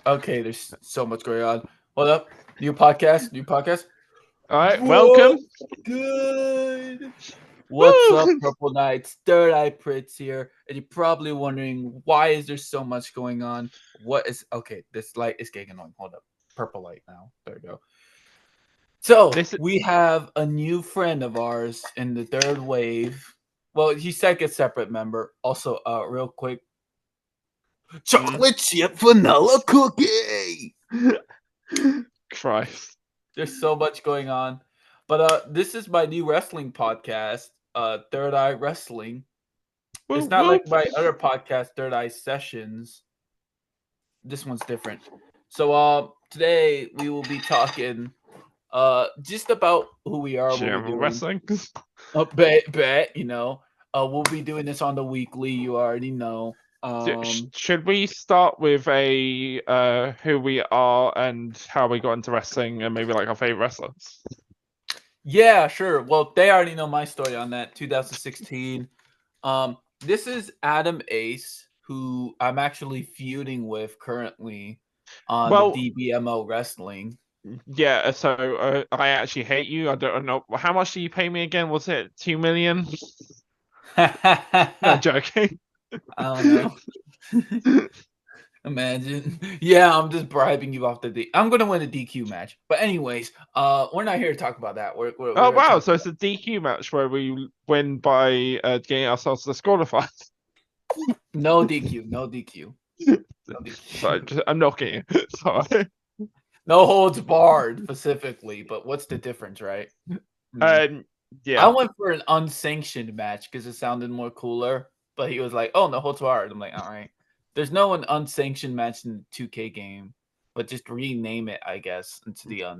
Okay, there's so much going on. Hold up. New podcast. New podcast. All right, welcome. What's good? What's up, Woo! Purple Knights? Third Eye Pritz here. And you're probably wondering, why is there so much going on? What is... Okay, this light is getting annoying. Hold up. Purple light now. There we go. So, This we have a new friend of ours in the third wave. Well, he's like a separate member. Also, real quick, chocolate chip vanilla cookie. Christ. There's so much going on. But this is my new wrestling podcast, Third Eye Wrestling. It's Whoop, not like whoop. my other podcast, Third Eye Sessions. This one's different. So today we will be talking just about who we are, what we're General doing. wrestling. Bet, you know. We'll be doing this on the weekly, you already know. Should we start with a who we are and how we got into wrestling and maybe like our favorite wrestlers? Yeah, sure. Well, they already know my story on that. 2016. This is Adam Ace, who I'm actually feuding with currently on Well, the DBMO Wrestling. yeah. So I actually hate you. I don't know how much do you pay me again? Was it 2 million? No, I joking. don't know. Imagine. Yeah, I'm just bribing you off the D. I'm gonna win a DQ match. But anyways, we're not here to talk about that. We're Oh gonna wow! talk So it's a DQ match where we win by getting ourselves disqualified. no DQ, no DQ. No DQ. Sorry, I'm knocking you. Sorry. No holds barred specifically, but what's the difference, right? I Yeah. went for an unsanctioned match because it sounded more cooler. But he was like, "Oh, no holds barred." I'm like, "All right." There's no an unsanctioned match in the 2K game, but just rename it, I guess, into the I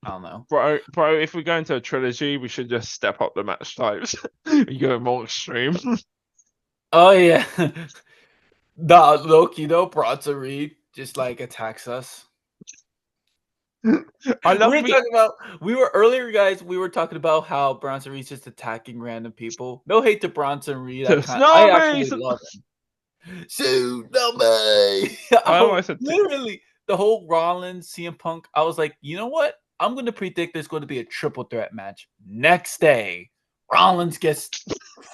don't know. Bro, if we go into a trilogy, we should just step up the match types. You go more extreme. Oh yeah, the Loki though, Bronson Reed just like attacks us. I love We were me. talking about we were earlier, guys. We were talking about how Bronson Reed's just attacking random people. No hate to Bronson Reed. I actually Snowberries. love him. Shoot, no way. I almost said Literally the whole Rollins CM Punk. I was like, you know what? I'm going to predict there's going to be a triple threat match. Next day, Rollins gets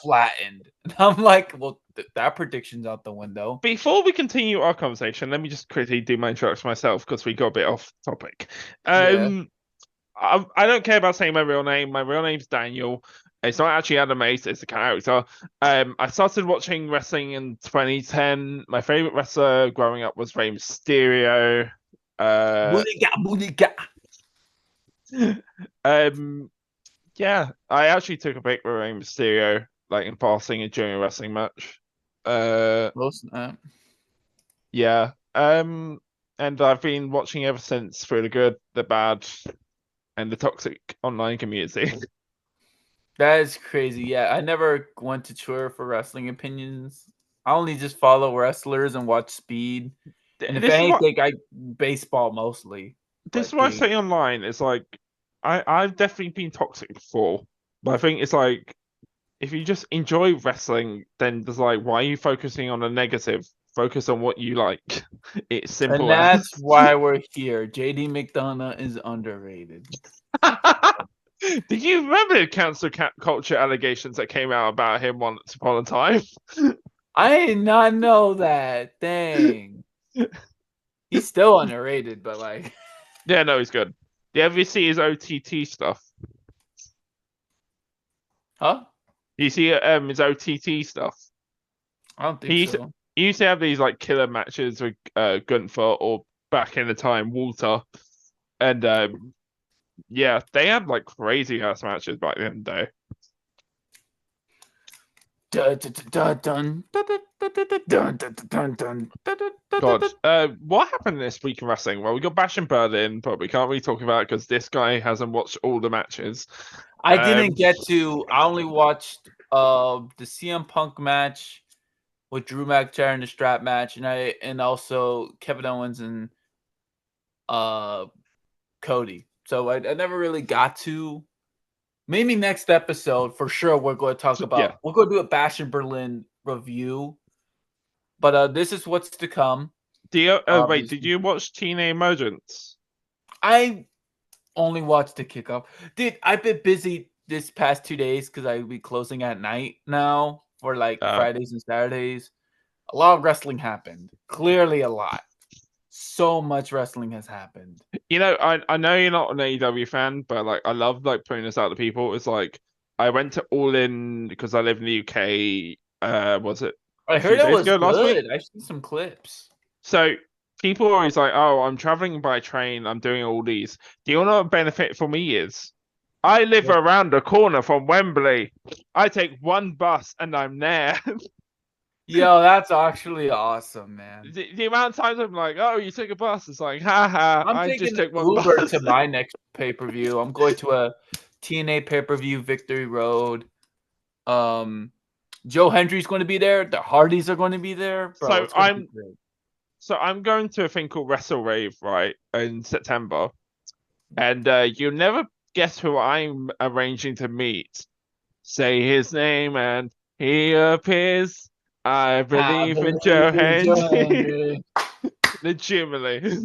flattened. And I'm like, well, that prediction's out the window. Before we continue our conversation, let me just quickly do my introduction myself because we got a bit off topic. Yeah. I don't care about saying my real name. My real name's Daniel. It's not actually Adam Ace, it's a character. I started watching wrestling in 2010. My favorite wrestler growing up was Rey Mysterio. Booty. Yeah, I actually took a pic with Rey Mysterio, like in passing during a wrestling match. Most Yeah. And I've been watching ever since through the good, the bad, and the toxic online community. That is crazy. Yeah, I never went to Twitter for wrestling opinions. I only just follow wrestlers and watch Speed. And if This is what anything, I baseball mostly. this is But what I say online. It's like I've definitely been toxic before, but I think it's like if you just enjoy wrestling, then there's like why are you focusing on the negative? Focus on what you like. It's and simple as. that's why we're here. JD McDonough is underrated. Did you remember the cancel culture allegations that came out about him once upon a time? I did not know that. Dang. He's still underrated, but like Yeah, no, he's good. Do you ever see his OTT stuff? huh? Do you see his OTT stuff? I don't think He used, so. he used to have these like killer matches with Gunther or back in the time Walter, and yeah, they had like crazy ass matches back then though. God, what happened this week in wrestling? Well, we got Bash in Berlin, but we can't really talk about it because this guy hasn't watched all the matches. I didn't get to. I only watched the CM Punk match with Drew McIntyre in the strap match, and also Kevin Owens and Cody. So I never really got to. Maybe next episode for sure we're going to talk about. Yeah. We're going to do a Bash in Berlin review. But this is what's to come. Do you? Wait, did Obviously, you watch TNA Emergence? I only watched the kickoff. Dude, I've been busy this past 2 days because I'll be closing at night now for like Uh, Fridays and Saturdays. A lot of wrestling happened. Clearly, a lot. So much wrestling has happened. I know you're not an AEW fan, but like I love like putting this out to people. It's like I went to All In because I live in the UK. Was it I a few heard it days was ago last week? good. I've seen some clips. So people are always like, "Oh, I'm traveling by train. I'm doing all these." Do you know what benefit for me is? I live Yeah. around the corner from Wembley. I take one bus and I'm there. Yo, that's actually awesome, man. The amount of times I'm like, "Oh, you took a bus," it's like, "Ha, I'm I just taking took one Uber bus." to my next pay-per-view. I'm going to a TNA pay-per-view, Victory Road. Um, Joe Hendry's going to be there. The Hardys are going to be there, bro. So It's going to be I'm great. so I'm going to a thing called Wrestle Rave, right, in September, and you'll never guess who I'm arranging to meet. Say his name, and he appears. I I believe in believe Joe in Joe Hendry. Hendry. Legitimately.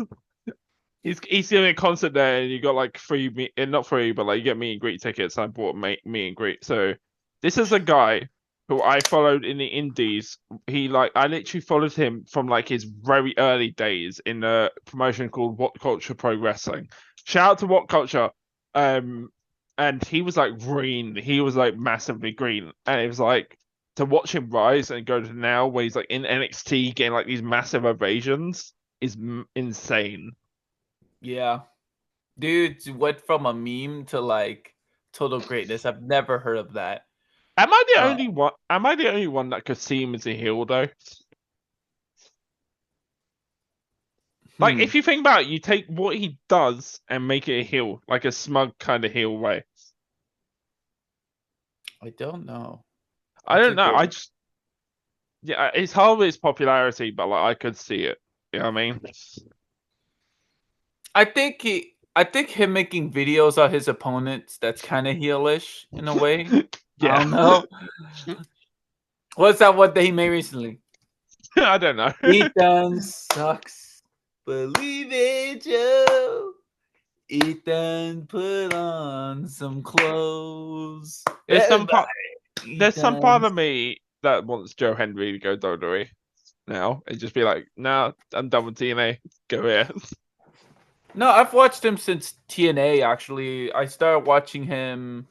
He's doing a concert there, and you got like free not free, but like you get meet and greet tickets. I bought meet and greet. So this is a guy who I followed in the indies. I literally followed him from like his very early days in a promotion called What Culture Pro Wrestling. Shout out to What Culture. And he was like green. He was like massively green, and it was like to watch him rise and go to now where he's like in NXT getting like these massive ovations is insane. Yeah. Dude went from a meme to like total greatness. I've never heard of that. Am I the Uh, only one? Am I the only one that could see him as a heel though? Like, hmm. if you think about it, you take what he does and make it a heel, like a smug kind of heel way. I don't know. I That's don't a know. good. Yeah, it's hard with his popularity, but like I could see it. You know what I mean? I think him making videos of his opponents, that's kind of heelish in a way. I Yeah. don't know. What's that one that he made recently? I don't know. Ethan sucks. Believe it, Joe. Ethan put on some clothes. There's some Everybody. part. There's some part Ethan. of me that wants Joe Henry to go WWE now and just be like, "No, I'm done with TNA. Go here." No, I've watched him since TNA. Actually, I started watching him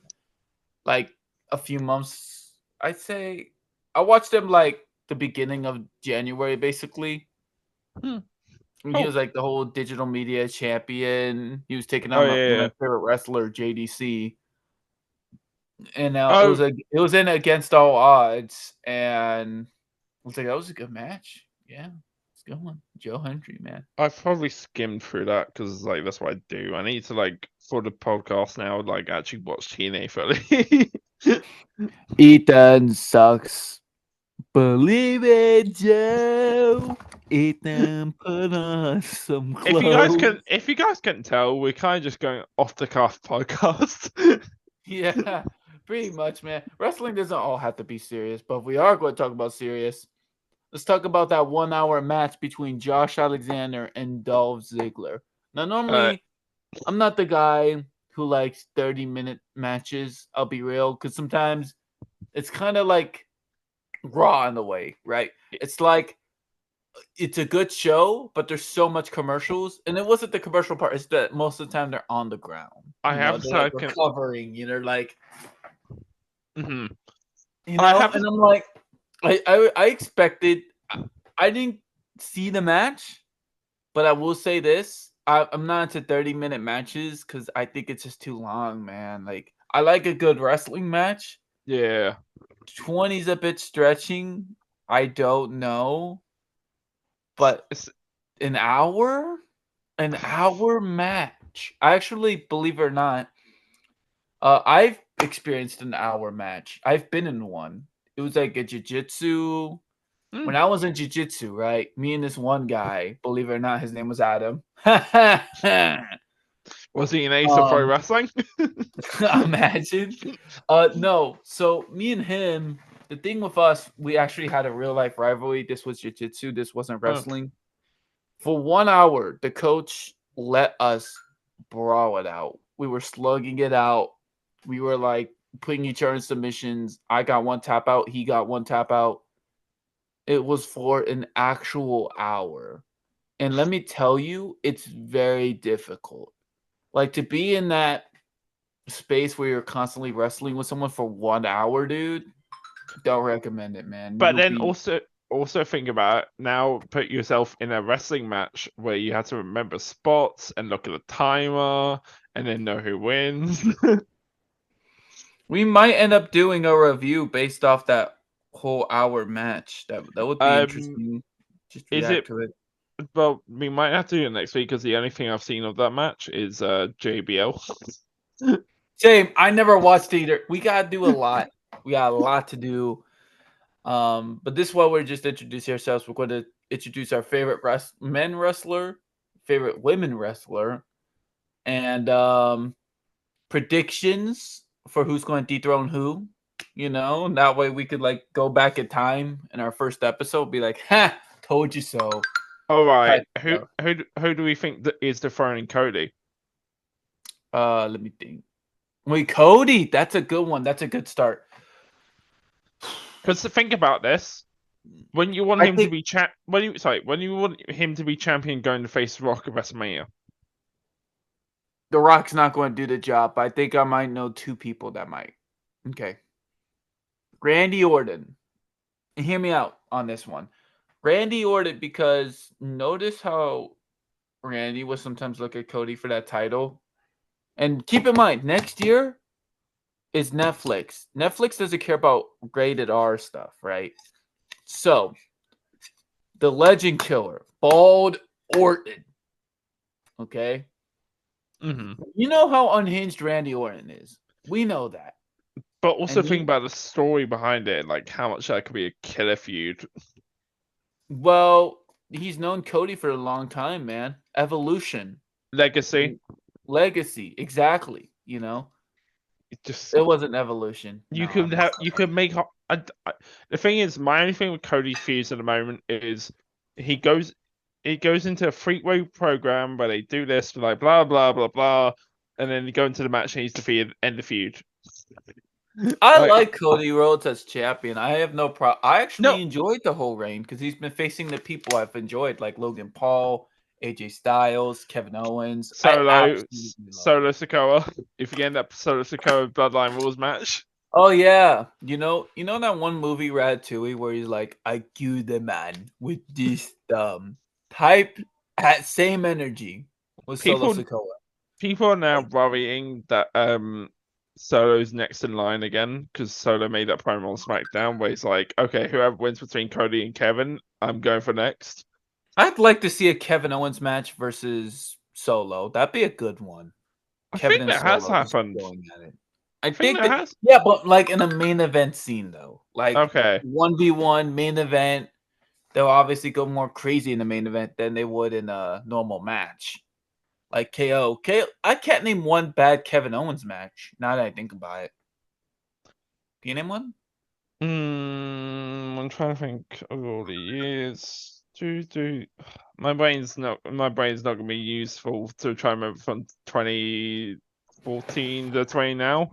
like a few months. I'd say I watched him like the beginning of January, basically. Hmm. And he Cool. was like the whole digital media champion. He was taking Oh on yeah. my favorite wrestler, JDC, and it Oh, was in Against All Odds, and I was like, that was a good match. Yeah, it's a good one. Joe Hendry, man. I've probably skimmed through that because like that's what I do. I need to like for the podcast now, like actually watch TNA fully. Ethan sucks. Believe it, Joe. Ethan put on some clothes. If you guys can tell, we're kind of just going off the cuff podcast. Yeah, pretty much, man. Wrestling doesn't all have to be serious, but we are going to talk about serious. Let's talk about that 1 hour match between Josh Alexander and Dolph Ziggler. Now, uh, normally, I'm not the guy who likes 30-minute matches. I'll be real, because sometimes it's kind of like Raw in the way, right? It's like it's a good show, but there's so much commercials, and it wasn't the commercial part. It's that most of the time they're on the ground. I have They're like second. recovering. Like, Hmm. I and have. I'm like, I expected. I didn't see the match, but I will say this: I'm not into 30-minute matches because I think it's just too long, man. Like, I like a good wrestling match. Yeah. 20 is a bit stretching. I don't know, but It's, an hour match. I actually, believe it or not, I've experienced an hour match. I've been in one. It was like a jiu-jitsu. mm. When I was in jiu-jitsu, right? Me and this one guy, believe it or not, his name was Adam. Was he an ace of pro um, wrestling? imagine. No. So me and him, the thing with us, we actually had a real life rivalry. This was jiu-jitsu. This wasn't Oh, wrestling. For 1 hour, the coach let us brawl it out. We were slugging it out. We were like putting each other in submissions. I got one tap out. He got one tap out. It was for an actual hour. And let me tell you, it's very difficult. Like to be in that space where you're constantly wrestling with someone for 1 hour, dude. Don't recommend it, man. But You'll then be also think about it. Now put yourself in a wrestling match where you have to remember spots and look at the timer and then know who wins. We might end up doing a review based off that whole hour match. That would be interesting. Just Is react it? to it. Well, we might have to do it next week because the only thing I've seen of that match is JBL. Same. I never watched either. We gotta do a lot. We got a lot to do. But this is why we're just introducing ourselves. We're going to introduce our favorite men wrestler, favorite women wrestler, and predictions for who's going to dethrone who. You know, and that way we could like go back in time in our first episode, be like, "Ha, told you so." All right, Type stuff. who do we think that is dethroning Cody? Let me think. Wait, Cody, that's a good one. That's a good start. Because to think about this, when you want I him to think be when you want him to be champion going to face Rock at WrestleMania. The Rock's not going to do the job, but I think I might know two people that might. Okay. Randy Orton. And hear me out on this one. Randy Orton, because notice how Randy will sometimes look at Cody for that title. And keep in mind, next year is Netflix. Netflix doesn't care about rated R stuff, right? So, the Legend Killer, Bald Orton. Okay? Mm-hmm. You know how unhinged Randy Orton is. We know that. But also And think about the story behind it, like how much that could be a killer feud. Well, he's known Cody for a long time, man. Evolution. Legacy. Legacy. Exactly. You know? It just It wasn't evolution. you No, could have you could make the thing is my only thing with Cody's feuds at the moment is he goes into a freeway program where they do this like blah blah blah blah, and then you go into the match and he's defeated, end the feud. I like Cody Rhodes as champion. I have no problem. I actually No, enjoyed the whole reign because he's been facing the people I've enjoyed, like Logan Paul, AJ Styles, Kevin Owens. I absolutely love it. Solo Sikoa. If you end up Solo Sikoa Bloodline Rules match. Oh yeah, you know that one movie Ratatouille where he's like, "I kill the man with this type at same energy with Solo People Sikoa." people are now worrying that Solo's next in line again because Solo made that promo on SmackDown where he's like, okay, whoever wins between Cody and Kevin, I'm going for next. I'd like to see a Kevin Owens match versus Solo. That'd be a good one. I Kevin think and that has Solo just happened. going at it. I I think think that that has. yeah, but like in a main event scene though, like Okay. 1v1 main event, they'll obviously go more crazy in the main event than they would in a normal match. Like KO. I can't name one bad Kevin Owens match. Now that I think about it, can you name one? I'm trying to think of all the years. My brain's not gonna be useful to try and remember from 2014 to 20 now.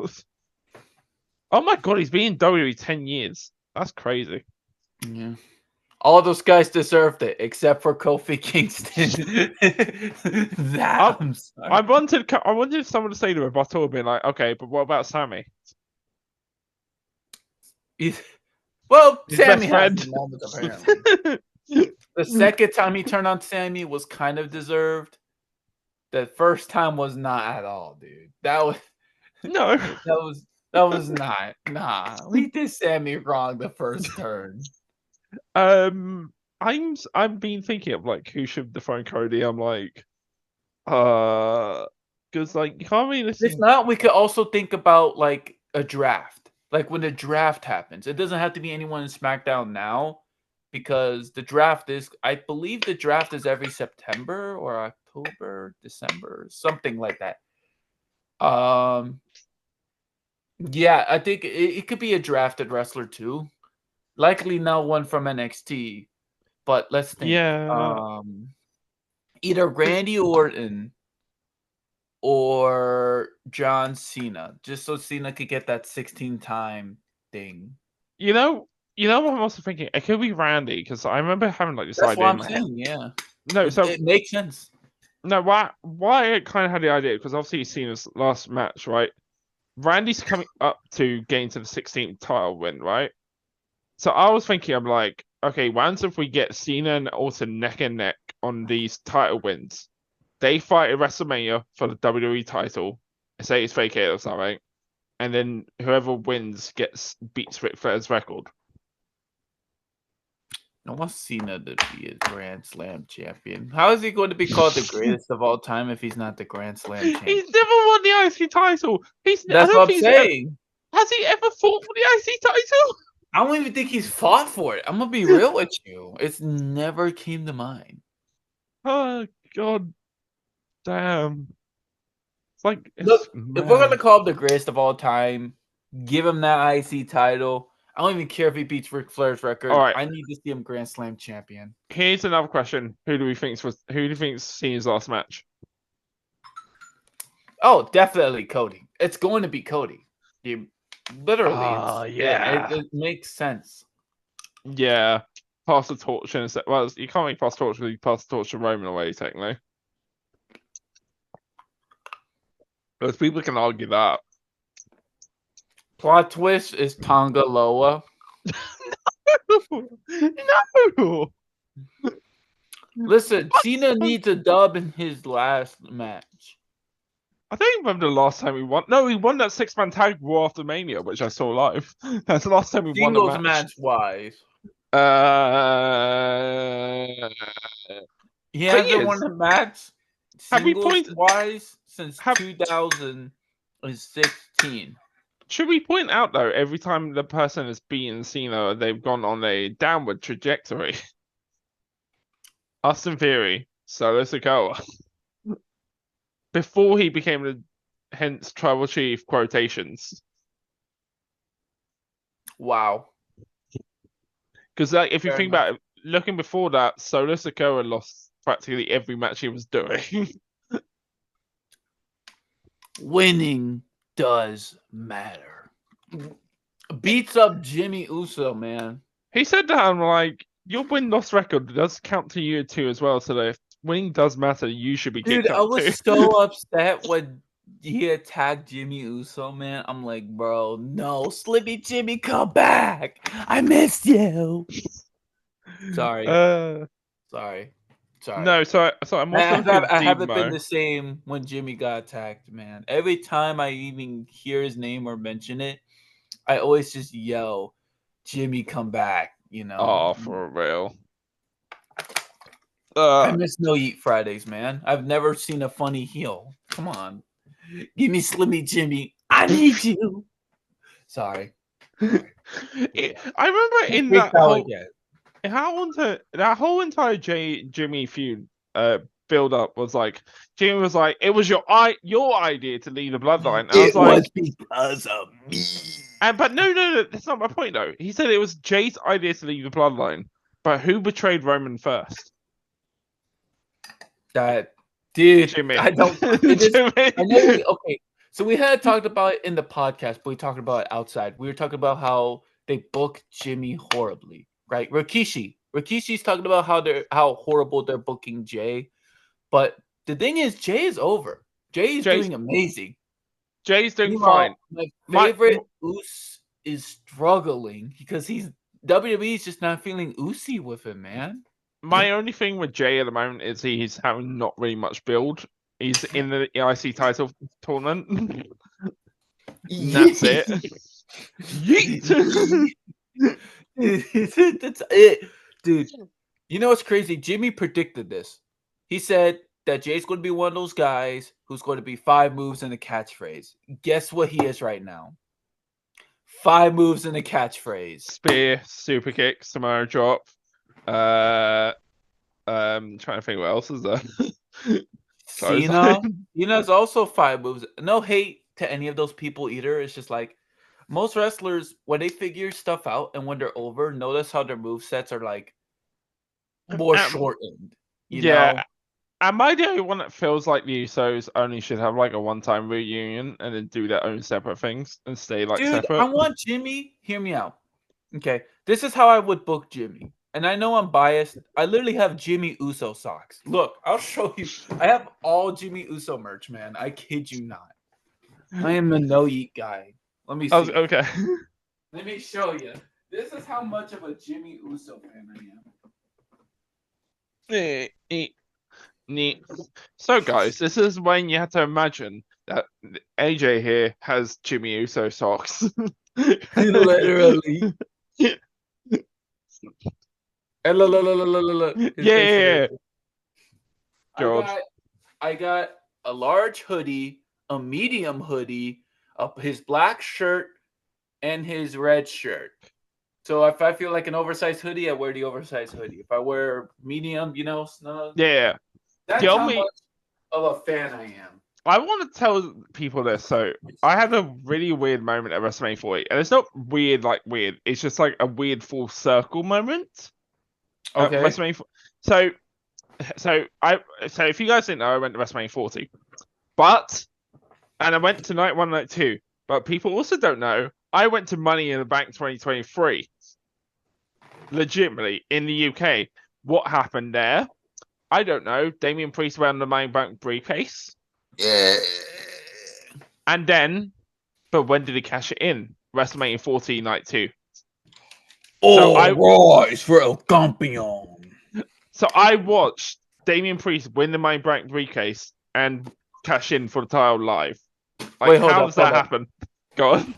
Oh my god, he's been in WWE 10 years. That's crazy. Yeah. All those guys deserved it, except for Kofi Kingston. I, I'm sorry. I wanted someone to say the rebuttal and be like, okay, but what about Sammy? Well, His Sammy best has friend. his moments apparently. The second time he turned on Sammy was kind of deserved. The first time was not at all, dude. No. That was not. Nah, we did Sammy wrong the first turn. I've been thinking of like who should define Cody. I'm like, because like you can't really If listen. not, we could also think about like a draft. Like when the draft happens, it doesn't have to be anyone in SmackDown now, because the draft is, I believe, the draft is every September or October, December, something like that. Yeah, I think it could be a drafted wrestler too. Likely not one from NXT, but let's think. Yeah. Either Randy Orton or John Cena, just so Cena could get that 16-time thing. You know, what I'm also thinking? It could be Randy because I remember having like this That's what idea in I'm my head. saying. Yeah, No, so it makes sense. no, why I kind of had the idea because obviously you've seen this last match, right? Randy's coming up to getting to the 16th title win, right? So I was thinking, I'm like, okay, once if we get Cena and Orton neck and neck on these title wins, they fight at WrestleMania for the WWE title. Say it's vacated or something, and then whoever wins beats Ric Flair's record. I want Cena to be a Grand Slam champion. How is he going to be called the greatest of all time if he's not the Grand Slam champion? He's never won the IC title. I That's don't what I'm think saying. has he ever fought for the IC title? I don't even think he's fought for it. I'm gonna be real with you. It's never came to mind. Oh God, damn! It's like Look, if we're gonna mad. call him the greatest of all time, give him that IC title. I don't even care if he beats Ric Flair's record. All right, I need to see him Grand Slam champion. here's another question: Who do you think's Cena's last match? Oh, definitely Cody. It's going to be Cody. Literally, yeah. it makes sense. Yeah, pass the torch and well, you can't really pass the torch because you pass the torch to Roman away, technically. But people can argue that. Plot twist is Tonga Loa. No. Listen, Cena needs a dub in his last match. I don't remember the last time we won. No, he won that 6-man tag war after Mania, which I saw live. That's the last time we won a Singles match. wise. He Thing hasn't is, won a match have we singles wise since 2016. Should we point out though, every time the person has beaten Cena, they've gone on a downward trajectory. Austin Theory, Solo Sikoa. Before he became the hence tribal chief quotations. Wow. Because like if you Fair think enough. about it, looking before that, Solo Sikoa lost practically every match he was doing. Winning does matter. Beats up Jimmy Uso, man. He said that I'm like, your win-loss record does count to you too as well. So that if winning does matter, you should be kicked Dude, I out was too. so upset when he attacked Jimmy Uso, man. I'm like, bro, no, Slippy Jimmy, come back. I missed you. Sorry. Sorry. No, so I'm also looking at I haven't been Demo. the same when Jimmy got attacked, man. Every time I even hear his name or mention it, I always just yell, Jimmy, come back, you know. Oh, for real. I miss No Eat Fridays, man. I've never seen a funny heel. Come on. Give me Slimmy Jimmy. I need you. Sorry. I remember in that whole entire Jimmy feud build up was like Jimmy was like, it was your idea to leave the bloodline. It was because of me. But no, that's not my point though. He said it was Jay's idea to leave the bloodline, but who betrayed Roman first? That dude, Jimmy. I don't. It is, Jimmy. I know. Okay, so we had talked about it in the podcast, but we talked about it outside. We were talking about how they booked Jimmy horribly, right? Rikishi's talking about how horrible they're booking Jay, but the thing is, Jay is over. Jay is doing amazing. Jay's doing fine. My favorite Uso is struggling because WWE's just not feeling Uso with him, man. My only thing with Jay at the moment is he's having not really much build. He's in the IC title tournament. That's it. That's it, dude. You know what's crazy? Jimmy predicted this. He said that Jay's going to be one of those guys who's going to be 5 moves in a catchphrase. Guess what he is right now? 5 moves in a catchphrase. Spear, super kick, Samoa drop. Trying to think what else is there. Cena's also 5 moves. No hate to any of those people either. It's just like most wrestlers, when they figure stuff out and when they're over, notice how their move sets are like more shortened. You know? Am I the only one that feels like the Usos only should have like a one-time reunion and then do their own separate things and stay like Dude, separate? I want Jimmy. Hear me out. Okay, this is how I would book Jimmy. And I know I'm biased. I literally have Jimmy Uso socks. Look, I'll show you. I have all Jimmy Uso merch, man. I kid you not. I am a no eat guy. Let me see. Okay. Let me show you. This is how much of a Jimmy Uso fan I am. Neat. So, guys, this is when you have to imagine that AJ here has Jimmy Uso socks. Literally. And look. Yeah. George. I got a large hoodie, a medium hoodie, his black shirt, and his red shirt. So if I feel like an oversized hoodie, I wear the oversized hoodie. If I wear medium, snug. Yeah. That's how much of a fan I am. I want to tell people this. So I had a really weird moment at WrestleMania 40, and it's not weird like weird. It's just like a weird full circle moment. Okay. WrestleMania. So if you guys didn't know, I went to WrestleMania 40, and I went to night 1, night 2. But people also don't know I went to Money in the Bank 2023. Legitimately in the UK. What happened there? I don't know. Damian Priest won the Money Bank briefcase. Yeah. And then, but when did he cash it in? WrestleMania 40 night 2. Rise for El Campeon. So I watched Damian Priest win the Money Bank briefcase and cash in for the title live. Like, wait, how does that happen? Go on.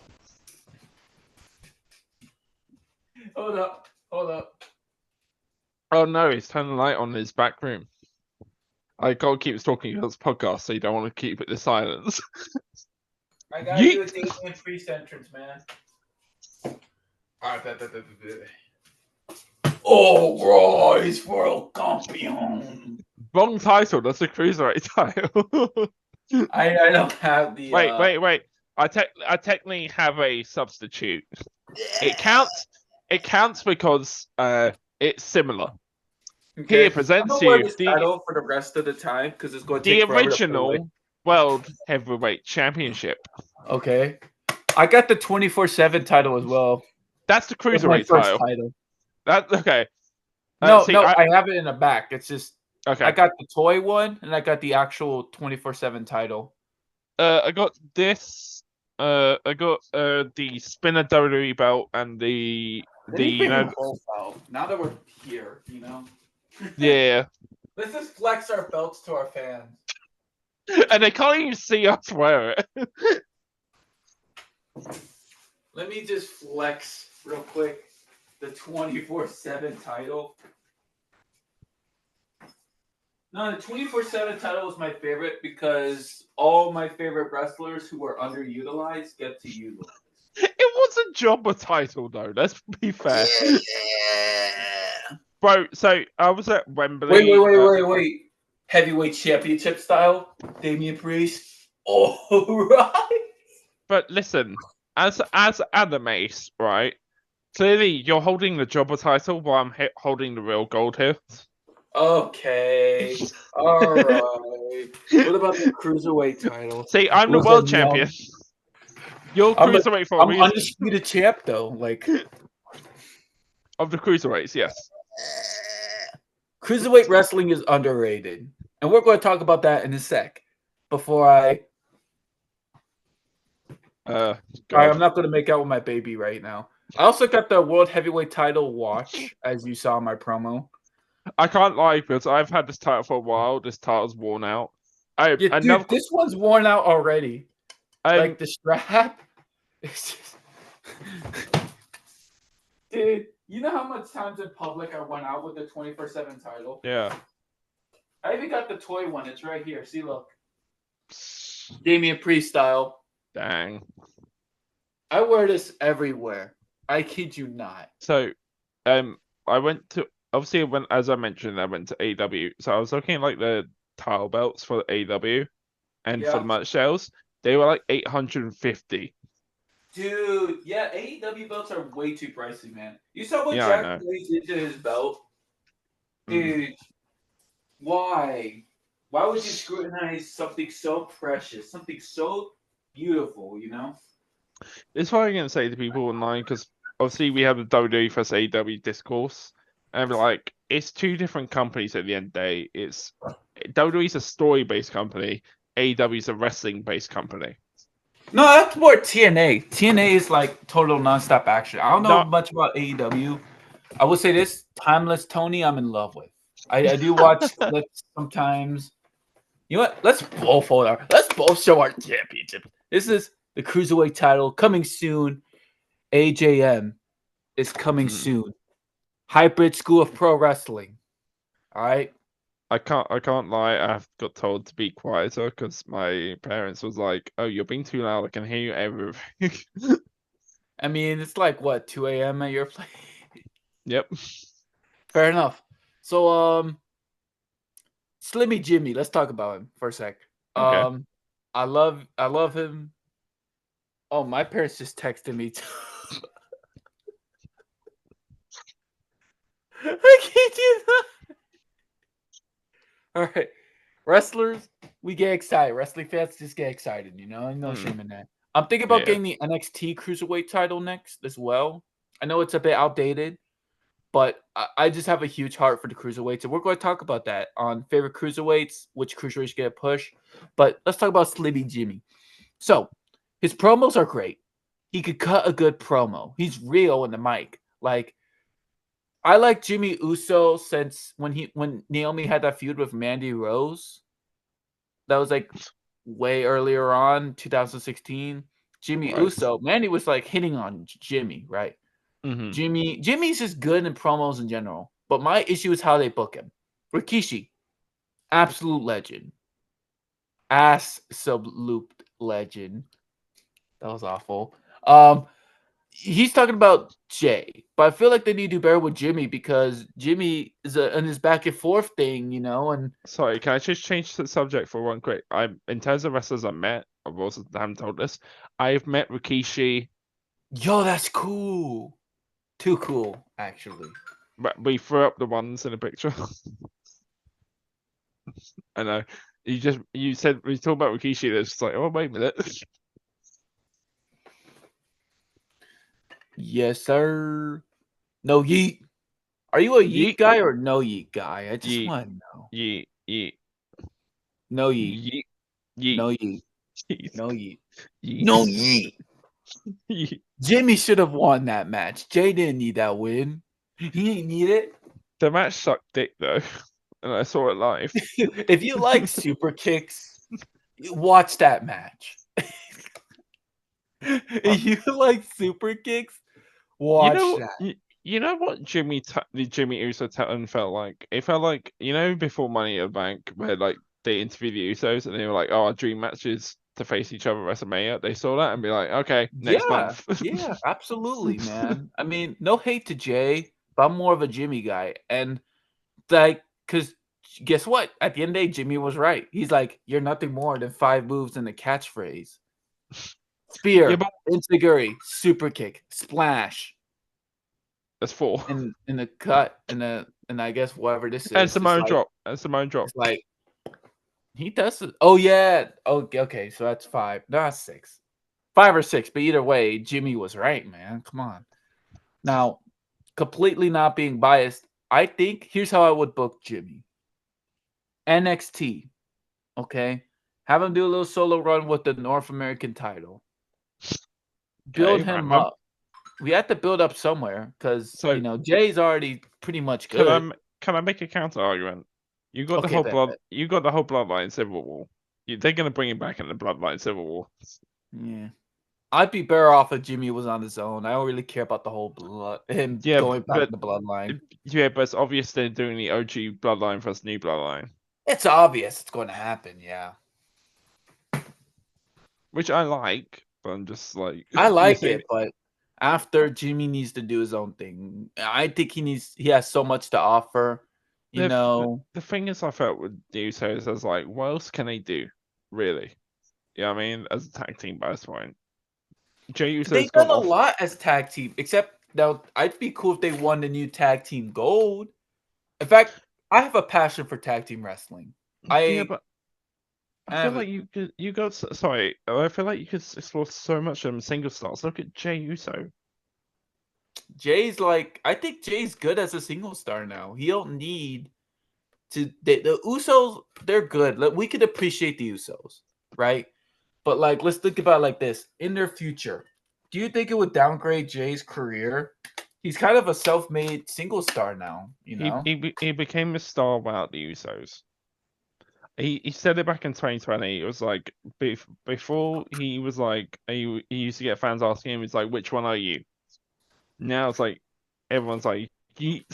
Hold up. Oh no, he's turned the light on in his back room. I gotta keep talking about this podcast, so you don't want to keep it the silence. I gotta do a Damian Priest entrance, man. Alright, rise for El Campeon. Wrong title. That's a cruiserweight title. I don't have the. Wait. I technically have a substitute. It counts. It counts because it's similar. Okay. Here presents you the title for the rest of the time because it's going to the take original World Heavyweight Championship. Okay, I got the 24/7 title as well. That's the cruiserweight title. That's okay. No, I have it in the back. It's just okay. I got the toy one and I got the actual 24/7 title. I got this. I got the spinner WWE belt and the now that we're here, Yeah. Let's just flex our belts to our fans. And they can't even see us wear it. Let me just flex real quick the 24/7 title. No, the 24/7 title is my favorite because all my favorite wrestlers who are underutilized get to utilize. It was a jobber title, though. Let's be fair. Yeah. Bro, so I was at Wembley. Wait. Heavyweight championship style. Damian Priest. All right. But listen, as Adam Ace, right? Clearly, you're holding the jobber title while I'm holding the real gold here. Okay. All right. What about the cruiserweight title? See, I'm the world champion. You're cruiserweight for a reason. I'm undisputed champ, though. Like of the cruiserweights, yes. Cruiserweight wrestling is underrated, and we're going to talk about that in a sec. Before I'm not going to make out with my baby right now. I also got the World Heavyweight title watch, as you saw in my promo. I can't lie, because I've had this title for a while. This title's worn out. Dude, this one's worn out already. Like the strap. It's just... Dude, you know how much times in public I went out with the 24/7 title? Yeah. I even got the toy one. It's right here. See, look. Damian Priest style. Dang. I wear this everywhere. I kid you not. So, I went to obviously as I mentioned, I went to AEW. So I was looking at like the title belts for AEW and for the match sales. They were like $850. Dude, yeah, AEW belts are way too pricey, man. You saw what Jack Blaze did to his belt? Dude, why? Why would you scrutinize something so precious, something so beautiful? You know. It's what I'm gonna say to people online because obviously we have the WWE vs AEW discourse, and like it's two different companies at the end of the day. It's WWE's a story-based company, AEW's a wrestling-based company. No, that's more TNA. TNA is like total nonstop action. I don't know No, much about AEW. I will say this: Timeless Tony, I'm in love with. I do watch clips sometimes. You know what? Let's both show our championship. This is the cruiserweight title coming soon. AJM is coming Mm. soon. Hybrid School of Pro Wrestling. All right. I can't lie. I have got told to be quieter because my parents was like, "Oh, you're being too loud. I can hear you everything." I mean, it's like what 2 a.m. at your place. Yep. Fair enough. So, Slimmy Jimmy. Let's talk about him for a sec. Okay. I love him. Oh, my parents just texted me. I can't do that. All right, wrestlers, we get excited. Wrestling fans just get excited. You know, no Mm. shame in that. I'm thinking about Yeah. getting the NXT Cruiserweight title next as well. I know it's a bit outdated, but I just have a huge heart for the cruiserweights, and we're going to talk about that on favorite cruiserweights, which cruiserweights get a push. But let's talk about Slimmy Jimmy. So his promos are great. He could cut a good promo. He's real in the mic. Like I like Jimmy Uso since when Naomi had that feud with Mandy Rose. That was like way earlier on, 2016. Jimmy Right. Uso, Mandy was like hitting on Jimmy, right? Mm-hmm. Jimmy's just good in promos in general. But my issue is how they book him. Rikishi, absolute legend. Ass sub looped legend. That was awful. He's talking about Jay, but I feel like they need to do better with Jimmy because Jimmy is in his back and forth thing, you know, and Sorry, can I just change the subject for one quick? I'm in terms of wrestlers I met, I've also haven't told this. I've met Rikishi, yo, that's cool. Too cool, actually. but we threw up the ones in the picture. I know. You said we talked about Rikishi, and it's just like, oh wait a minute. Yes, sir. No yeet. Are you a yeet Yeet, guy or no yeet guy? I just yeet, want to know. yeet, yeet, No yeet. yeet, yeet, No yeet. yeet, No yeet. yeet, No yeet. yeet. Jimmy should have won that match. Jay didn't need that win. He didn't need it. The match sucked dick though, and I saw it live. If you like super kicks, watch that match. If you like super kicks, You watch know, that. you know what the Jimmy Uso telling felt like? It felt like before Money in the Bank, where like they interviewed the Usos and they were like, "Oh, our dream matches to face each other at WrestleMania." They saw that and be like, "Okay, next Yeah, month." yeah, absolutely, man. I mean, no hate to Jay, but I'm more of a Jimmy guy. And like, because guess what? At the end of the day, Jimmy was right. He's like, you're nothing more than 5 moves and a catchphrase. Yeah, Spear, but Insiguri, super kick, splash, that's four. in the cut, and I guess whatever this And is, Samoan drop. And Samoan drop. it's like he does it. Oh yeah. Okay, so that's 5. No, that's 6. 5 or 6, but either way, Jimmy was right, man. Come on. Now, completely not being biased, I think here's how I would book Jimmy. NXT, okay? Have him do a little solo run with the North American title. Build Okay, him random. up. We have to build up somewhere because So Jay's already pretty much can good. can I make a counter argument? You got the Okay, whole bet, bet. you got the whole bloodline Civil War. They're gonna bring him back in the bloodline Civil War. Yeah. I'd be better off if Jimmy was on his own. I don't really care about the whole him Yeah, going back in the bloodline. yeah, but it's obvious they're doing the OG bloodline versus new bloodline, It's obvious it's going to happen, yeah. which I like. But I'm just like, I you like say, it, but after Jimmy needs to do his own thing. I think he has so much to offer, you know. the thing is, I felt with the Usos, I was like, what else can they do, really? You know what I mean? As a tag team by this point, Jey Uso's They've done gone a off. lot as tag team, except now I'd be cool if they won the new tag team gold. In fact, I have a passion for tag team wrestling. Yeah, I but I feel have like you got sorry. I feel like you could explore so much of single stars. Look at Jey Uso. Jay's like I think Jay's good as a single star now. He don't need to the Usos. They're good. Like, we could appreciate the Usos, right? But like, let's think about it like this: in their future, do you think it would downgrade Jay's career? He's kind of a self-made single star now, you know. He became a star without the Usos. He said it back in 2020. It was like before he was like he used to get fans asking him, "It's like which one are you?" Now it's like everyone's like Yeet.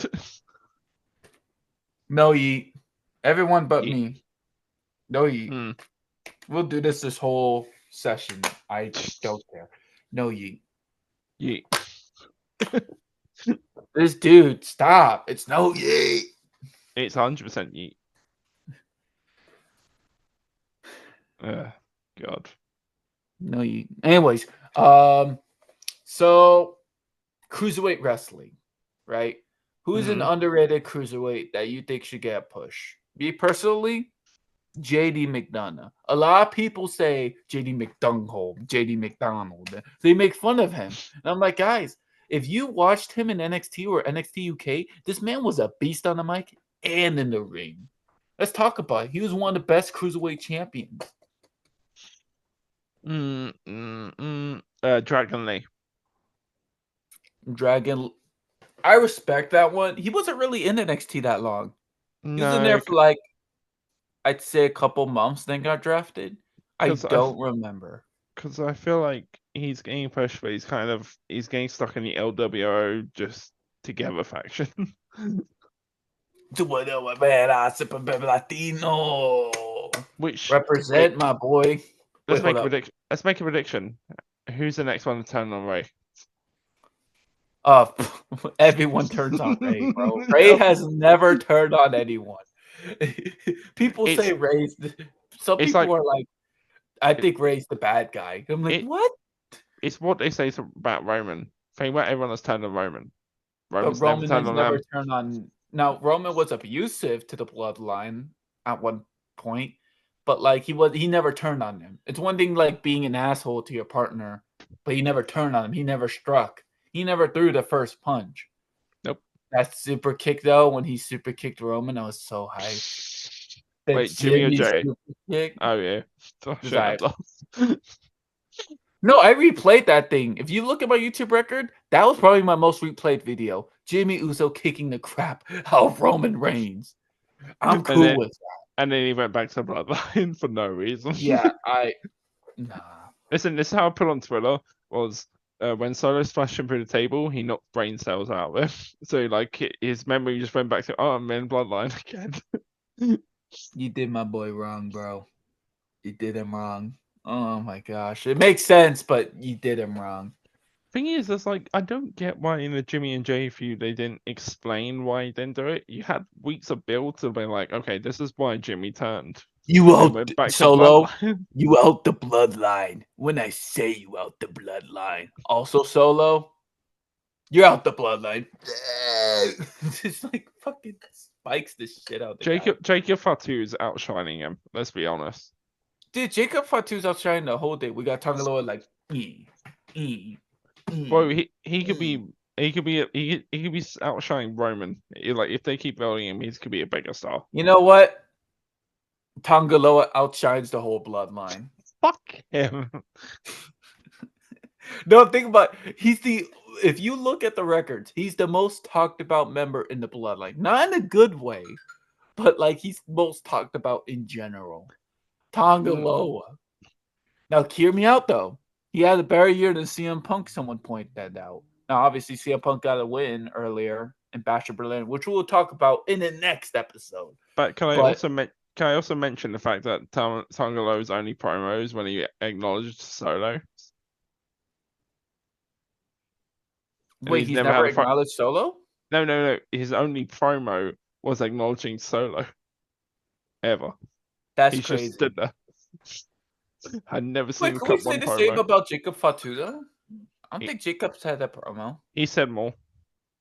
No yeet. Everyone but Yeet. me. No yeet. Hmm. We'll do this whole session. I don't care. No yeet. Yeet. This dude, stop. It's no yeet. It's 100% Yeet. God. No yeet. Anyways, so cruiserweight wrestling, right? Who's an Mhm. underrated cruiserweight that you think should get a push? Me personally, JD McDonough. A lot of people say JD McDonald, JD McDonald. They make fun of him. And I'm like, guys, if you watched him in NXT or NXT UK, this man was a beast on the mic and in the ring. Let's talk about it. He was one of the best cruiserweight champions. Dragon Lee. Dragon. I respect that one. He wasn't really in NXT that long. He was in No, there for like, I'd say a couple months, then got drafted. I because don't remember. I feel like he's getting pushed, but he's getting stuck in the LWO just together faction. Latino. Which wait, Represent my boy. Wait, hold up. let's make a prediction. Who's the next one to turn on Ray? Uh, everyone turns on Ray, bro. Ray has never turned on anyone. People It's say Ray's. Some it's people like are like, I it, think Ray's the bad guy. I'm like, it what? it's what they say about Roman. Think about everyone that's turned on Roman. But Roman's never Roman turned has on never them. turned on. Now Roman was abusive to the bloodline at one point, but like he never turned on him. It's one thing like being an asshole to your partner, but he never turned on him. He never struck. He never threw the first punch. Nope. That super kick though, when he super kicked Roman, I was so hyped. The Wait, Jimmy or Jimmy Jay? super kick. Oh yeah. Oh, Was shit, I? I've lost. No, I replayed that thing. If you look at my YouTube record, that was probably my most replayed video. Jimmy Uso kicking the crap out of Roman Reigns. I'm and cool then with that. and then he went back to Bloodline for no reason. Yeah, nah. Listen, this is how I put on Twitter was when Solo splashed him through the table, he knocked brain cells out of him. So like his memory just went back to I'm in Bloodline again. You did my boy wrong, bro. You did him wrong. Oh my gosh. It makes sense, but you did him wrong. Thing is, it's like I don't get why in the Jimmy and Jay feud they didn't explain why he didn't do it. You had weeks of build to be like, okay, this is why Jimmy turned. You Then out went back to Solo. Bloodline. You out the bloodline. When I say you out the bloodline. Also Solo, you're out the bloodline. It's like fucking spikes the shit out the guy. Jacob Fatu is outshining him. Let's be honest. Dude, Jacob Fatu's outshining the whole day. We got Tangaloa like Bro, he could be he could be outshining Roman. Like if they keep building him, he could be a bigger star. You know what? Tangaloa outshines the whole bloodline. Fuck him. No, think about it. If you look at the records, he's the most talked about member in the bloodline. Not in a good way, but like he's most talked about in general. Tangaloa. Now hear me out though. He had a better year than CM Punk, someone pointed that out. Now, obviously, CM Punk got a win earlier in Bash of Berlin, which we'll talk about in the next episode. But can I also mention the fact that Tangalo's only promos when he acknowledged Solo? Wait, he's never acknowledged Solo? No. His only promo was acknowledging Solo. Ever. That's He's crazy. just stood there. I'd never seen him Wait, can we cut say one the promo. same about Jacob Fatu though? I don't think Jacob's had that promo. He said more.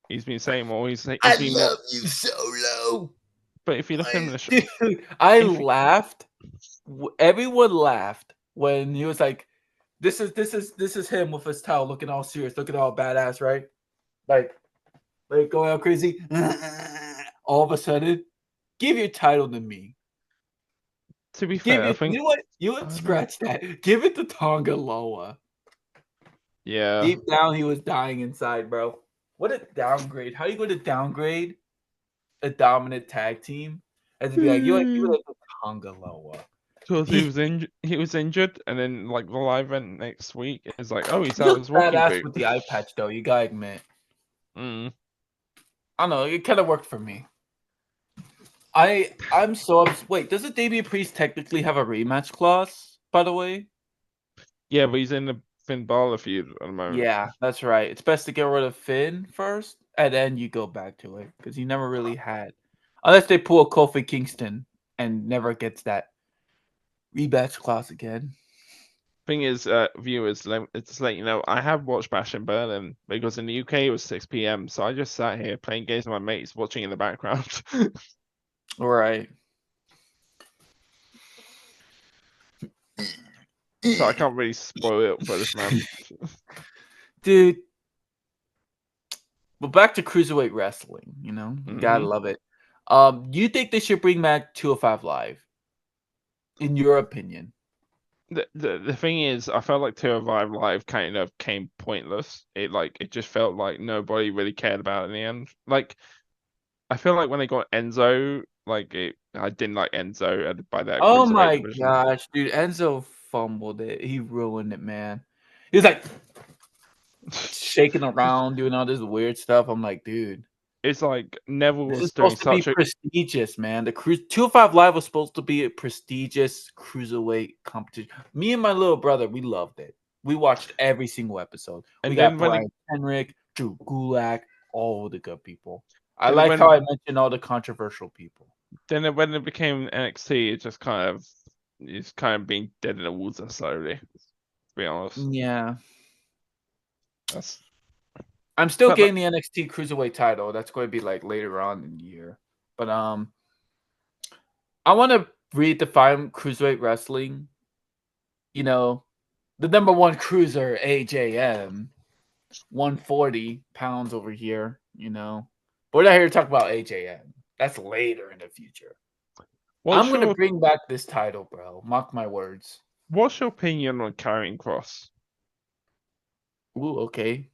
He's been saying more. He's I been love you, Solo. But if you look at him in the show, Dude, I if laughed. Everyone laughed when he was like, this is him with his towel looking all serious, looking all badass, right? Like going all crazy. All of a sudden, give your title to me. to be Give fair, I it. think You know what? You would scratch that. Give it to Tonga Loa. yeah. Deep down, he was dying inside, bro. What a downgrade! How you going to downgrade a dominant tag team and to be like, you like give it to Tonga Loa? Because he was injured, and then like the live event next week is like, oh, he's He out looks his walking badass boot. with the eye patch, though. You gotta admit. Mm. I don't know. It kind of worked for me. I'm so wait. Doesn't Damian Priest technically have a rematch clause? By the way. Yeah, but he's in the Finn Balor feud at the moment. Yeah, that's right. It's best to get rid of Finn first, and then you go back to it because he never really had, unless they pull a Kofi Kingston and never gets that rematch clause again. Thing is, viewers, just let you know, I have watched Bash and Berlin because in the UK it was 6 p.m. So I just sat here playing games with my mates, watching in the background. Right. So I can't really spoil it for this man. Dude. But back to cruiserweight wrestling, you know, gotta love it. Do you think they should bring back 205 Live? In your opinion? The thing is, I felt like 205 Live kind of came pointless. It just felt like nobody really cared about it in the end. Like I feel like when they got Enzo, I didn't like Enzo by that Oh cruiserweight my division. gosh, dude. Enzo fumbled it. He ruined it, man. He was like shaking around, doing all this weird stuff. I'm like, dude. It's like Neville This is was doing supposed to be such a prestigious, man. The 205 Live was supposed to be a prestigious cruiserweight competition. Me and my little brother, we loved it. We watched every single episode. We and got then when Brian Henrik, Drew Gulak, all the good people. I then like how I when mentioned all the controversial people. when it became NXT, it's kind of being dead in the water slowly. To be honest, Yeah. that's I'm still but like getting the NXT Cruiserweight title. That's going to be like later on in the year. But I want to redefine cruiserweight wrestling. You know, the number one cruiser, AJM, 140 pounds over here, you know. But we're not here to talk about AJM. That's later in the future. I'm what's going to your bring back this title, bro. Mark my words. what's your opinion on Karrion Kross? Ooh, okay.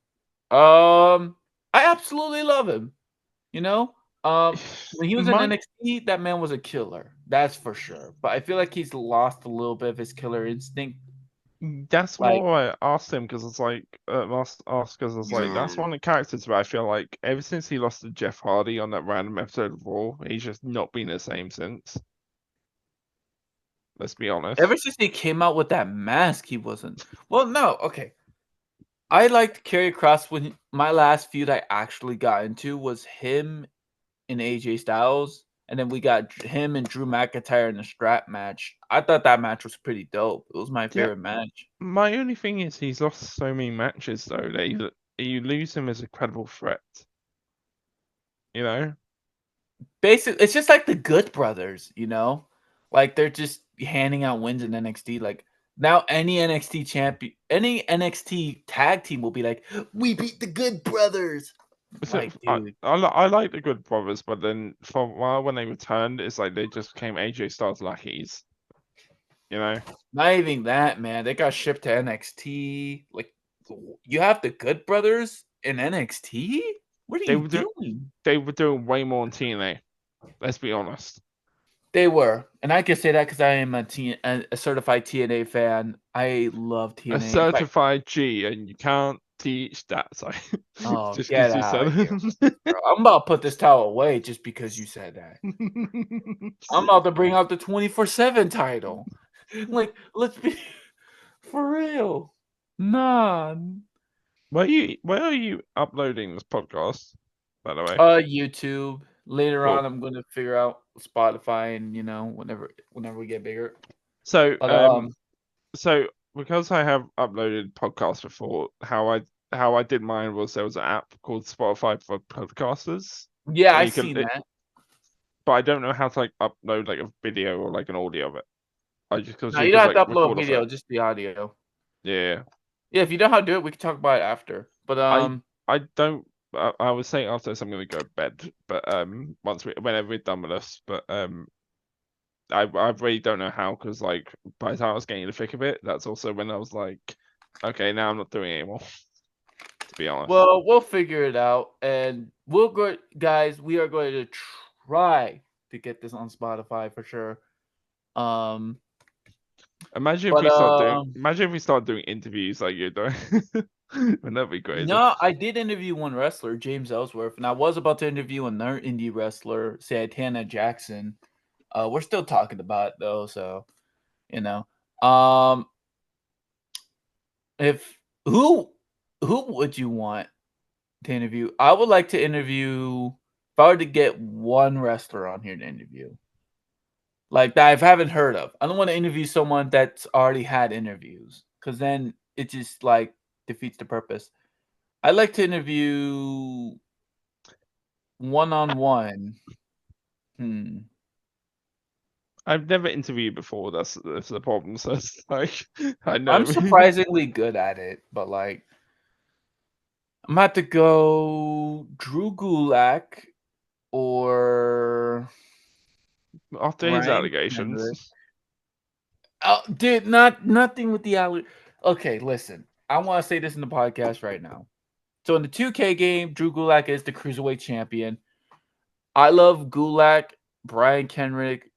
I absolutely love him. You know, when he was in My NXT, that man was a killer. That's for sure. But I feel like he's lost a little bit of his killer instinct. That's Like, what I asked him because it's like asked because it's like that's one of the characters where I feel like ever since he lost to Jeff Hardy on that random episode of Raw, he's just not been the same since. Let's be honest. ever since he came out with that mask, he wasn't. Well, no, okay. I liked Karrion Kross when my last feud I actually got into was him and AJ Styles, and then we got him and Drew McIntyre in the strap match. I thought that match was pretty dope. It was my Yeah, favorite match. my only thing is he's lost so many matches though that you lose him as a credible threat. You know? Basically, it's just like the Good Brothers, you know? Like they're just handing out wins in NXT. Like now any NXT champion, any NXT tag team will be like, "We beat the Good Brothers." So Like, dude. I like the Good Brothers, but then for a while when they returned, it's like they just became AJ Styles lackeys. You know? Not even that, man. They got shipped to NXT. Like, you have the Good Brothers in NXT? What are They you were doing? they were doing way more on TNA. Let's be honest. They were, and I can say that because I am a certified TNA fan. I love A TNA. In fact, certified G, and you can't teach that. Sorry, oh, just get because you out said of here, it. bro. I'm about to put this towel away just because you said that. I'm about to bring out the 24/7 title. Like, let's be for real. Nah. Where are you uploading this podcast? By the way, YouTube. Later cool. on, I'm gonna figure out Spotify, and whenever we get bigger. So But so because I have uploaded podcasts before, how I did mine was there was an app called Spotify for podcasters yeah, where I you can seen that. but I don't know how to like upload like a video or like an audio of it. I just because No, you you could don't have like to upload record off video, it. just the audio. Yeah. Yeah, if you know how to do it, we can talk about it after. But I don't. I was saying after this I'm gonna go to bed, but whenever we're done with this, but I really don't know how because like by the time I was getting the thick of it, that's also when I was like, okay, now I'm not doing it anymore. To be honest. well, we'll figure it out, and we'll go, guys. We are going to try to get this on Spotify for sure. Imagine if But we start doing interviews like you're doing. Wouldn't that be crazy? no, I did interview one wrestler, James Ellsworth, and I was about to interview another indie wrestler, Santana Jackson. We're still talking about it though, so you know. If who would you want to interview? I would like to interview if I were to get one wrestler on here to interview. Like that I haven't heard of. I don't want to interview someone that's already had interviews because then it just like defeats the purpose. I like to interview one on one. I've never interviewed before. That's the problem. So it's like I know. I'm surprisingly good at it, but like I'm gonna have to go Drew Gulak or After his Brian allegations. Kendrick. Oh, dude, nothing with the Okay, listen. I want to say this in the podcast right now. So in the 2K game, Drew Gulak is the cruiserweight champion. I love Gulak, Brian Kendrick,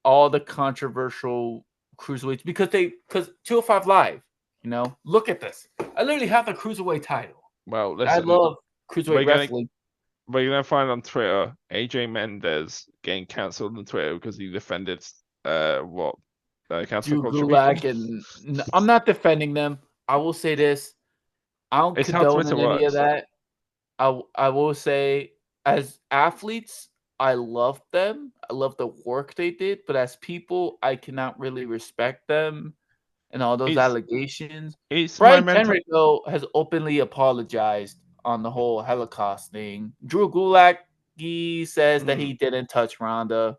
all the controversial cruiserweights because 205 Live. You know, look at this. I literally have the cruiserweight title. Well, listen, I love cruiserweight wrestling. We're gonna find on Twitter AJ Mendez getting cancelled on Twitter because he defended cancel Drew culture Gulak people. and I'm not defending them. I will say this. I don't It's how condone Twitter any of works. that. I will say as athletes, I love them. I love the work they did, but as people, I cannot really respect them and all those allegations. It's Brian my mental. Kendrick, though, has openly apologized on the whole Holocaust thing. Drew Gulak, he says that he didn't touch Ronda.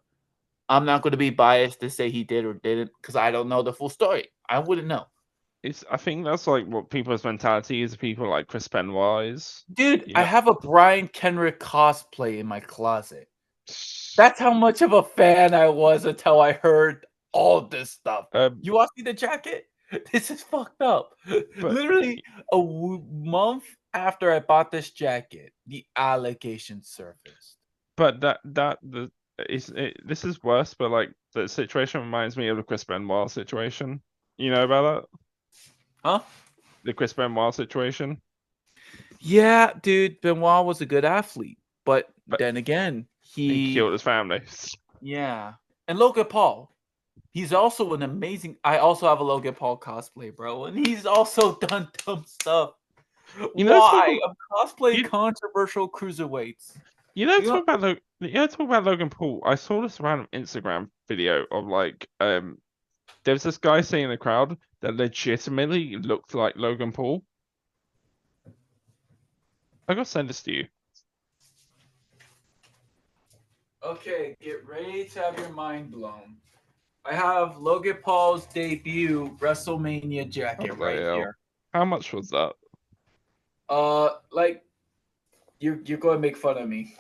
I'm not going to be biased to say he did or didn't because I don't know the full story. I wouldn't know. I think that's like what people's mentality is. People like Chris Benoit is. Dude, I have a Brian Kendrick cosplay in my closet. That's how much of a fan I was until I heard all this stuff. You want to see the jacket? This is fucked up. Literally a month after I bought this jacket, the allegations surfaced. But this is worse. But like the situation reminds me of the Chris Benoit situation. You know about that? Huh? The Chris Benoit situation. Yeah, dude, Benoit was a good athlete, but then again, he killed his family. Yeah, and Logan Paul, he's also an amazing. I also have a Logan Paul cosplay, bro, and he's also done dumb stuff. Why? I'm cosplaying controversial cruiserweights. Talk about Logan Paul. I saw this random Instagram video of like there was this guy sitting in the crowd that legitimately looked like Logan Paul. I gotta send this to you. Okay, get ready to have your mind blown. I have Logan Paul's debut WrestleMania jacket here. How much was that? Like you're going to make fun of me.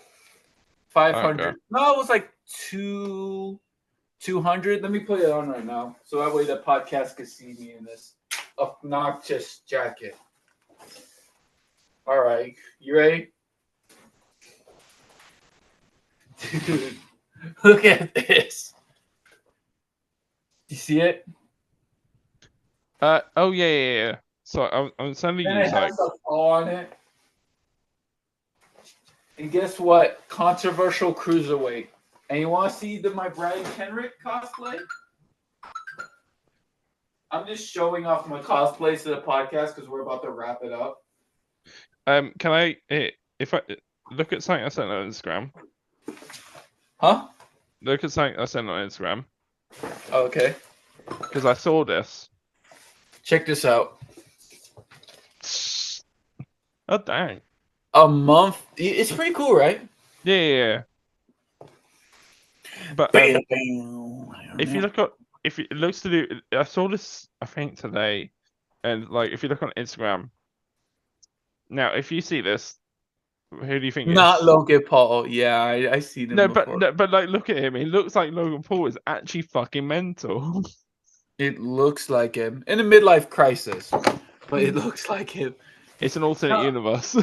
500. Okay. No, it was like 200. Let me put it on right now, so that way the podcast can see me in this obnoxious jacket. All right, you ready? Dude, look at this. You see it? Oh yeah. So I'm sending you. It has a paw on it. And guess what? Controversial cruiserweight. And you want to see my Brian Kendrick cosplay? I'm just showing off my cosplays to the podcast because we're about to wrap it up. Can I, if I look at something I sent on Instagram? Huh? Look at something I sent on Instagram. Okay. Because I saw this. Check this out. Oh dang. A month. It's pretty cool, right? Yeah. But Bam, if you look at if it looks to do, I saw this I think today, and like if you look on Instagram now, if you see this, who do you think not is? Logan Paul. Yeah, I seen him No, but before. no, but like look at him. He looks like Logan Paul is actually fucking mental. It looks like him in a midlife crisis, but it looks like him. It's an alternate Uh, universe.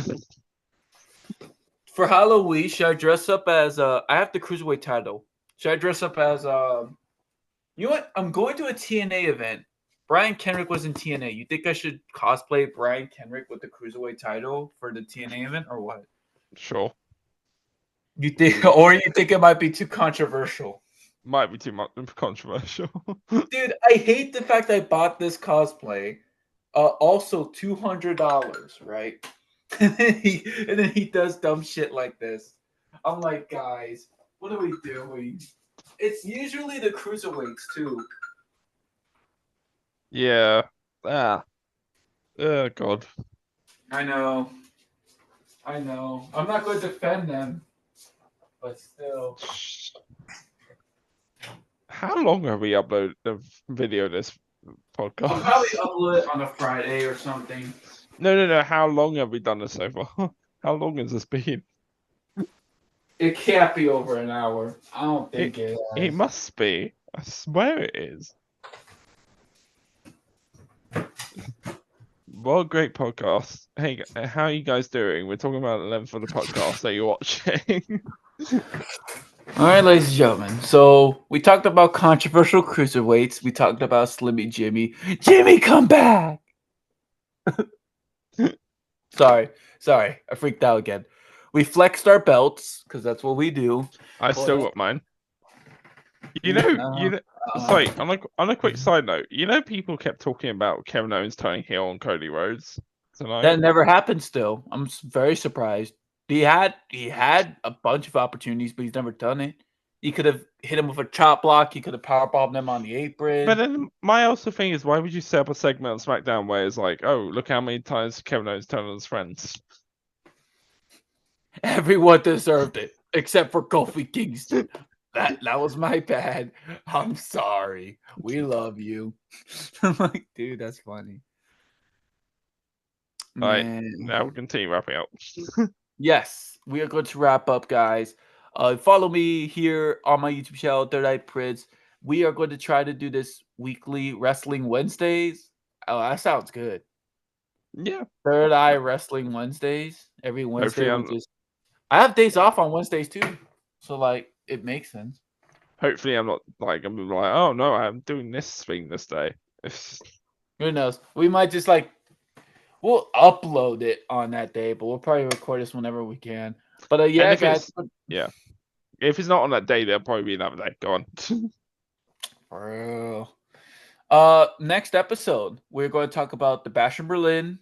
For Halloween, should I dress up as I have the cruiserweight title. Should I dress up as you know what? I'm going to a TNA event. Brian Kendrick was in TNA. You think I should cosplay Brian Kendrick with the cruiserweight title for the TNA event or what? Sure, You think or you think it might be too controversial? might be too much controversial. Dude, I hate the fact I bought this cosplay. Also $200, right? and then he does dumb shit like this. I'm like, guys, what are we doing? It's usually the cruiserweights too. Yeah. Ah. Oh God. I know. I'm not going to defend them, but still. How long have we uploaded the video of this podcast? I'll probably upload it on a Friday or something. No. How long have we done this so far? How long has this been? It can't be over an hour. I don't think it. It must be. I swear it is. What a great podcast. Hey, how are you guys doing? We're talking about the length of the podcast that you're watching. All right, ladies and gentlemen. So we talked about controversial cruiserweights. We talked about Slimmy Jimmy. Jimmy, come back! Sorry. I freaked out again. We flexed our belts because that's what we do. I still got mine. Sorry, on a quick side note, people kept talking about Kevin Owens turning heel on Cody Rhodes tonight. That never happened. Still, I'm very surprised. He had a bunch of opportunities, but he's never done it. He could have hit him with a chop block. He could have powerbombed him on the apron. But then my also thing is, why would you set up a segment on SmackDown where it's like, oh, look how many times Kevin Owens turned on his friends? Everyone deserved it, except for Kofi Kingston. That was my bad. I'm sorry. We love you. I'm like, dude, that's funny. All right, now we continue wrapping up. Yes, we are going to wrap up, guys. Follow me here on my YouTube channel, Third Eye Prince. We are going to try to do this weekly Wrestling Wednesdays. Oh, that sounds good. Yeah. Third Eye Wrestling Wednesdays. Every Wednesday, Hopefully I have days off on Wednesdays too, so like it makes sense. Hopefully, I'm not like oh no, I'm doing this thing this day. Who knows? We might just we'll upload it on that day, but we'll probably record this whenever we can. But yeah, guys. Yeah. If it's not on that day, there'll probably be another day. Go on. Bro. Next episode, we're going to talk about the Bash in Berlin.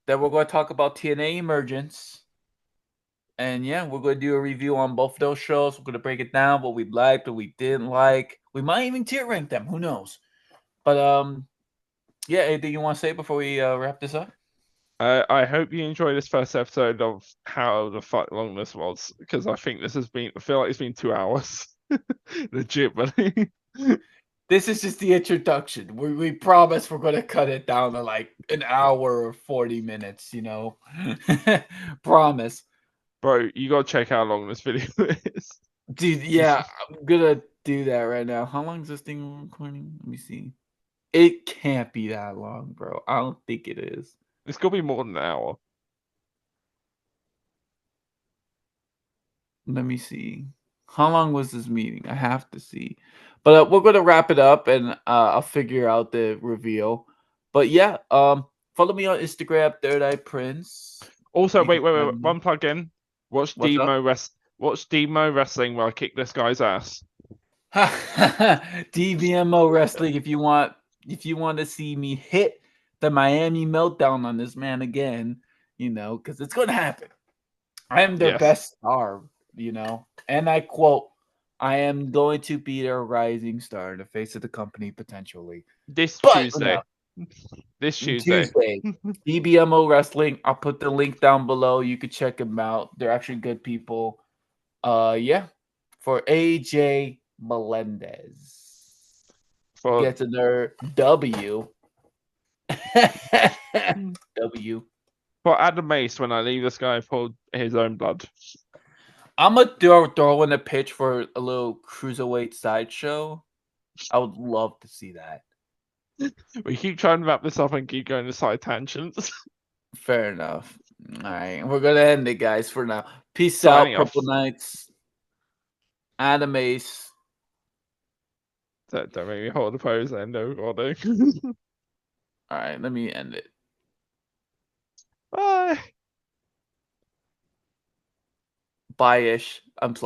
Then we're going to talk about TNA Emergence. And yeah, we're going to do a review on both of those shows. We're going to break it down, what we liked, what we didn't like. We might even tier rank them. Who knows? But yeah, anything you want to say before we wrap this up? I hope you enjoyed this first episode of how the fuck long this was, because I think this has been. I feel like it's been 2 hours. Legitimately. This is just the introduction. We promise we're going to cut it down to like an hour or 40 minutes, Promise. Bro, you gotta check how long this video is. Dude, yeah, I'm gonna do that right now. How long is this thing recording? Let me see. It can't be that long, bro. I don't think it is. It's gonna be more than an hour. Let me see. How long was this meeting? I have to see. But we're gonna wrap it up, and I'll figure out the reveal. But yeah, follow me on Instagram, Third Eye Prince. Also, wait. One plug in. Watch Demo Wrestling where I kick this guy's ass. DVMO Wrestling. If you want to see me hit the Miami Meltdown on this man again, because it's gonna happen. I am their best star, and I quote, I am going to be their rising star, the face of the company potentially. This Tuesday. DBMO Wrestling. I'll put the link down below. You could check them out. They're actually good people. Yeah. For AJ, Melendez For gets another W. W. for Adam Mace, when I leave this guy for his own blood. I'm gonna throw in a pitch for a little cruiserweight sideshow. I would love to see that. We keep trying to wrap this up and keep going to side tangents. Fair enough. All right, we're gonna end it, guys, for now. Peace Signing out, off. Purple Knights. Adam Ace. Don't make me hold the pose then, no recording. All right, let me end it. Bye. Bye-ish. I'm playing.